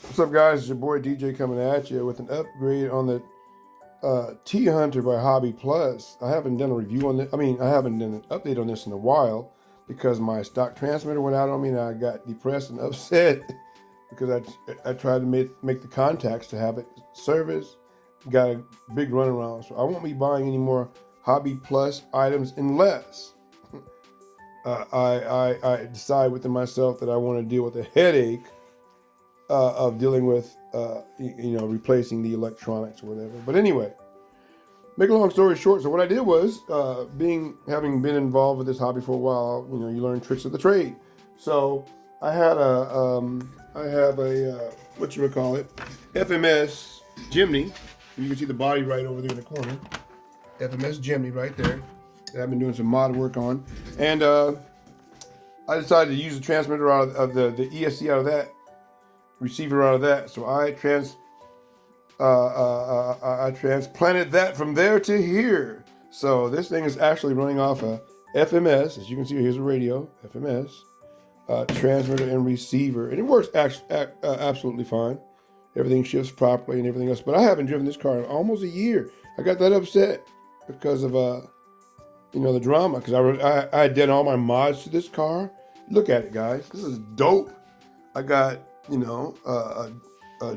What's up, guys? It's your boy DJ coming at you with an upgrade on the T Hunter by Hobby Plus. I haven't done a review on it. I haven't done an update on this in a while because my stock transmitter went out on me and I got depressed and upset because I tried to make the contacts to have it serviced. Got a big runaround, so I won't be buying any more Hobby Plus items unless I decide within myself that I want to deal with the headache of dealing with, replacing the electronics or whatever. But anyway, make a long story short. So what I did was, having been involved with this hobby for a while, you learn tricks of the trade. So I had I have a what you would call it, FMS Jimny. You can see the body right over there in the corner. FMS Jimny right there. That I've been doing some mod work on, and I decided to use the transmitter out of the ESC out of that receiver out of that. So I transplanted that from there to here. So this thing is actually running off a FMS, as you can see. Here's a radio, FMS, transmitter and receiver, and it works absolutely fine. Everything shifts properly and everything else. But I haven't driven this car in almost a year. I got that upset because of the drama. Because I did all my mods to this car. Look at it, guys. This is dope. I got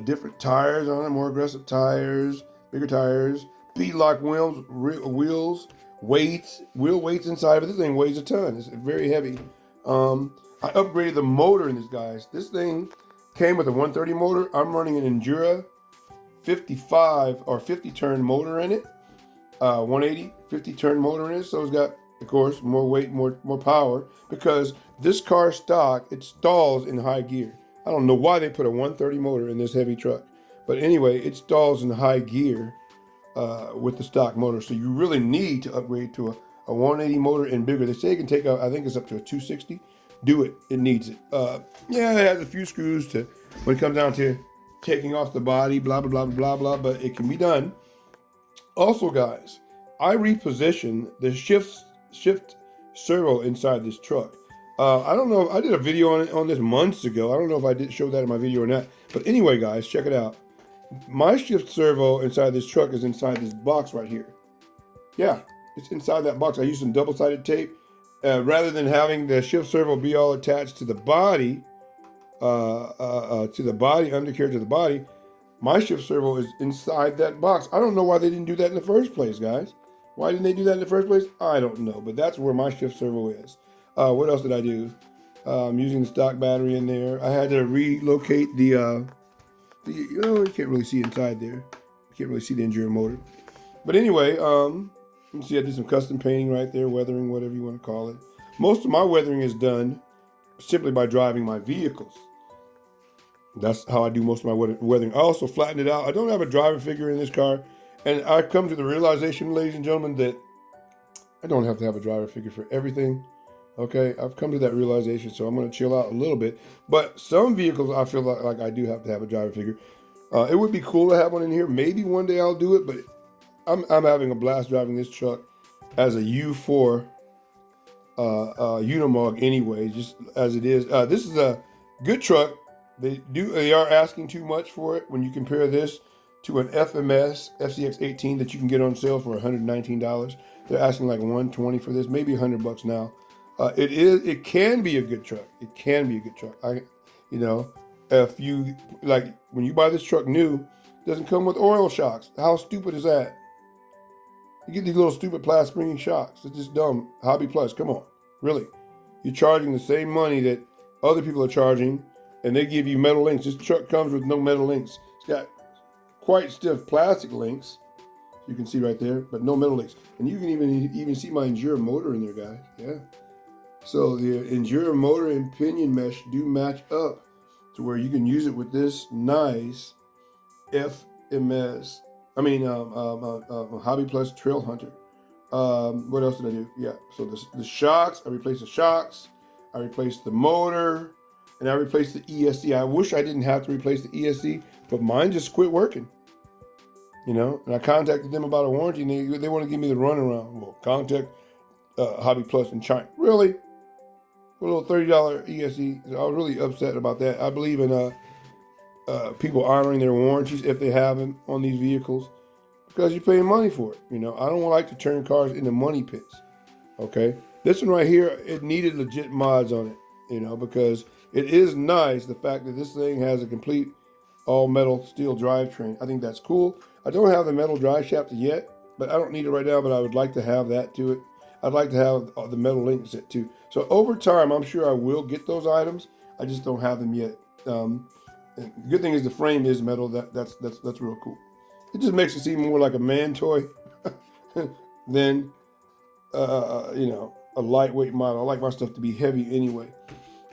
different tires on it, more aggressive tires, bigger tires, beadlock wheels, wheel weights inside of it. This thing weighs a ton. It's very heavy. I upgraded the motor in this, guys. This thing came with a 130 motor. I'm running an Endura 55 or 50 turn motor in it. 180, 50 turn motor in it. So it's got, of course, more weight, more power, because this car stock, it stalls in high gear. I don't know why they put a 130 motor in this heavy truck, but anyway, it stalls in high gear with the stock motor. So you really need to upgrade to a 180 motor and bigger. They say it can take out, I think it's up to a 260. Do it. It needs it. Yeah, it has a few screws to when it comes down to taking off the body, blah, blah, blah, blah, blah, but it can be done. Also, guys, I repositioned the shift servo inside this truck. I don't know. I did a video on this months ago. I don't know if I did show that in my video or not. But anyway, guys, check it out. My shift servo inside this truck is inside this box right here. Yeah, it's inside that box. I used some double-sided tape. Rather than having the shift servo be all attached to the body, undercarriage of the body, my shift servo is inside that box. I don't know why they didn't do that in the first place, guys. Why didn't they do that in the first place? I don't know, but that's where my shift servo is. What else did I do? I'm using the stock battery in there. I had to relocate you can't really see inside there. You can't really see the Enduro motor. But anyway, you can see I did some custom painting right there, weathering, whatever you want to call it. Most of my weathering is done simply by driving my vehicles. That's how I do most of my weathering. I also flattened it out. I don't have a driver figure in this car. And I come to the realization, ladies and gentlemen, that I don't have to have a driver figure for everything. Okay, I've come to that realization, so I'm going to chill out a little bit. But some vehicles, I feel like I do have to have a driver figure. It would be cool to have one in here. Maybe one day I'll do it, but I'm having a blast driving this truck as a U4 Unimog anyway, just as it is. This is a good truck. They are asking too much for it when you compare this to an FMS FCX18 that you can get on sale for $119. They're asking like $120 for this, maybe $100 now. It can be a good truck. It can be a good truck. If you like when you buy this truck new, it doesn't come with oil shocks. How stupid is that? You get these little stupid plastic springing shocks. It's just dumb. Hobby Plus, come on, really? You're charging the same money that other people are charging, and they give you metal links. This truck comes with no metal links. It's got quite stiff plastic links, you can see right there, but no metal links. And you can even see my Enduro motor in there, guys. Yeah. So the Enduro motor and pinion mesh do match up to where you can use it with this nice FMS. Hobby Plus Trail Hunter. What else did I do? Yeah. So the shocks. I replaced the shocks. I replaced the motor, and I replaced the ESC. I wish I didn't have to replace the ESC, but mine just quit working. And I contacted them about a warranty, and they want to give me the runaround. Well, contact Hobby Plus in China. Really? For a little $30 ESC. I was really upset about that. I believe in people honoring their warranties if they have them on these vehicles, because you're paying money for it. You know, I don't like to turn cars into money pits. Okay, this one right here, it needed legit mods on it. You know, because it is nice the fact that this thing has a complete all metal steel drivetrain. I think that's cool. I don't have the metal drive shaft yet, but I don't need it right now. But I would like to have that to it. I'd like to have the metal link set too. So over time, I'm sure I will get those items. I just don't have them yet. And the good thing is the frame is metal. That's real cool. It just makes it seem more like a man toy than you know, a lightweight model. I like my stuff to be heavy anyway.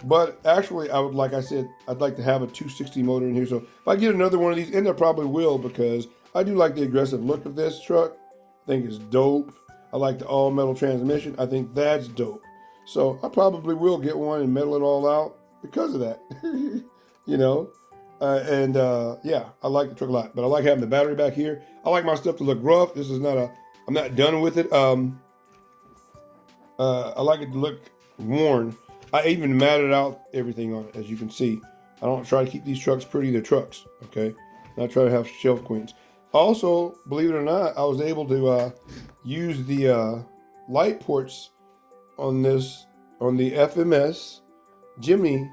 But actually, like I said, I'd like to have a 260 motor in here. So if I get another one of these, and I probably will, because I do like the aggressive look of this truck. I think it's dope. I like the all metal transmission. I think that's dope. So I probably will get one and metal it all out because of that. You know, yeah, I like the truck a lot. But I like having the battery back here. I like my stuff to look rough. This is not I'm not done with it. I like it to look worn. I even matted out everything on it, as you can see. I don't try to keep these trucks pretty. They're trucks, okay? And I try to have shelf queens. Also, believe it or not, I was able to use the light ports on the FMS Jimny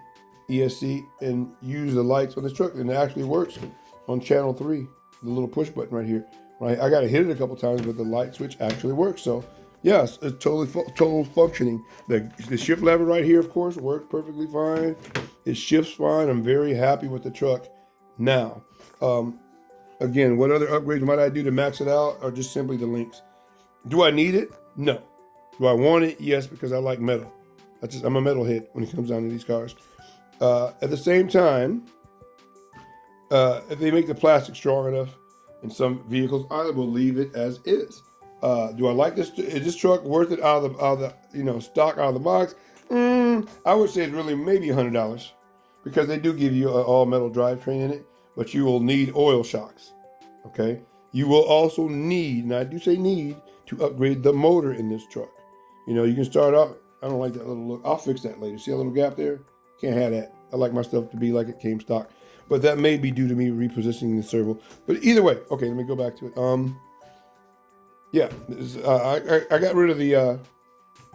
ESC and use the lights on this truck, and it actually works on channel 3, the little push button right here. Right, I got to hit it a couple times, but the light switch actually works. So yes, it's total functioning. The shift lever right here, of course, works perfectly fine. It shifts fine. I'm very happy with the truck. Now, again, what other upgrades might I do to max it out, or just simply the links? Do I need it? No. Do I want it? Yes, because I like metal. I'm a metalhead when it comes down to these cars. At the same time, if they make the plastic strong enough in some vehicles, I will leave it as is. Do I like this? Is this truck worth it out of the stock out of the box? I would say it's really maybe $100, because they do give you an all metal drivetrain in it, but you will need oil shocks. Okay, you will also need, and I do say need, to upgrade the motor in this truck. You know, you can start out. I don't like that little look. I'll fix that later. See a little gap there? Can't have that. I like my stuff to be like it came stock, but that may be due to me repositioning the servo. But either way, okay, let me go back to it. Yeah, I got rid of the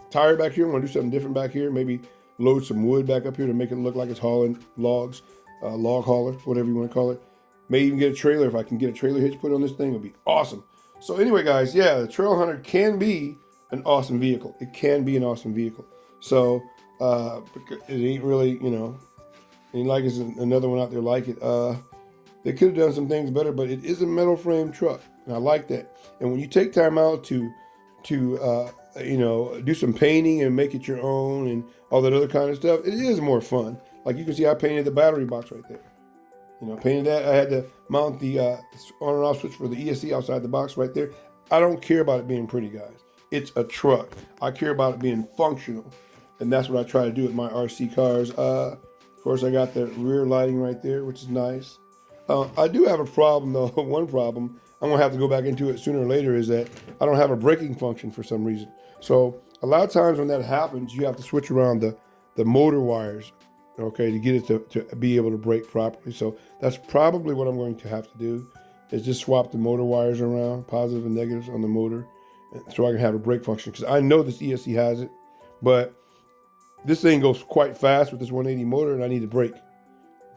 tire back here. I'm going to do something different back here. Maybe load some wood back up here to make it look like it's hauling logs, log hauler, whatever you want to call it. May even get a trailer. If I can get a trailer hitch put on this thing, it would be awesome. So anyway, guys, yeah, the Trail Hunter can be an awesome vehicle. It can be an awesome vehicle. So it ain't really, ain't like it's another one out there like it. They could have done some things better, but it is a metal frame truck, and I like that. And when you take time out to do some painting and make it your own and all that other kind of stuff, it is more fun. Like you can see, I painted the battery box right there. Painted that. I had to mount the on and off switch for the ESC outside the box right there. I don't care about it being pretty, guys. It's a truck. I care about it being functional, and that's what I try to do with my RC cars. Of course, I got the rear lighting right there, which is nice. I do have a problem, though. One problem, I'm going to have to go back into it sooner or later, is that I don't have a braking function for some reason. So a lot of times when that happens, you have to switch around the motor wires, okay, to get it to be able to brake properly. So that's probably what I'm going to have to do, is just swap the motor wires around, positive and negatives on the motor, so I can have a brake function. Because I know this ESC has it, but this thing goes quite fast with this 180 motor, and I need to brake.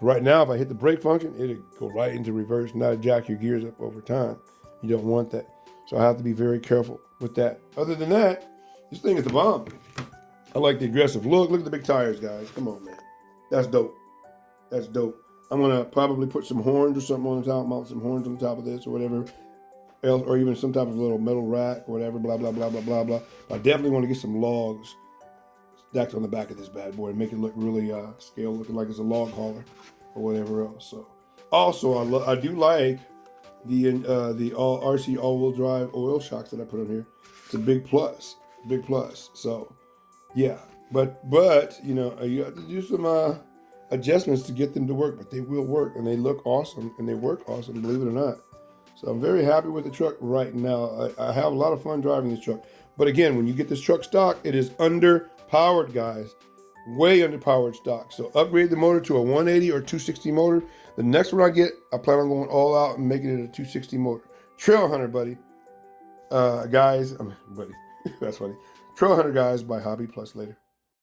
Right now, if I hit the brake function, it'll go right into reverse, not jack your gears up over time. You don't want that. So I have to be very careful with that. Other than that, this thing is the bomb. I like the aggressive look. Look at the big tires, guys. Come on, man. That's dope. That's dope. I'm going to probably put some horns or something on the top, mount some horns on top of this or whatever else, or even some type of little metal rack or whatever, blah, blah, blah, blah, blah, blah. I definitely want to get some logs stacked on the back of this bad boy and make it look really scale, looking like it's a log hauler or whatever else. So also I do like the all RC all-wheel drive oil shocks that I put on here. It's a big plus, So yeah, but you have to do some adjustments to get them to work, but they will work, and they look awesome, and they work awesome, believe it or not. So I'm very happy with the truck right now. I have a lot of fun driving this truck. But again, when you get this truck stock, it is underpowered, guys. Way underpowered stock. So upgrade the motor to a 180 or 260 motor. The next one I get, I plan on going all out and making it a 260 motor. Trail Hunter, buddy. Guys, buddy, that's funny. Trail Hunter, guys, by Hobby Plus later.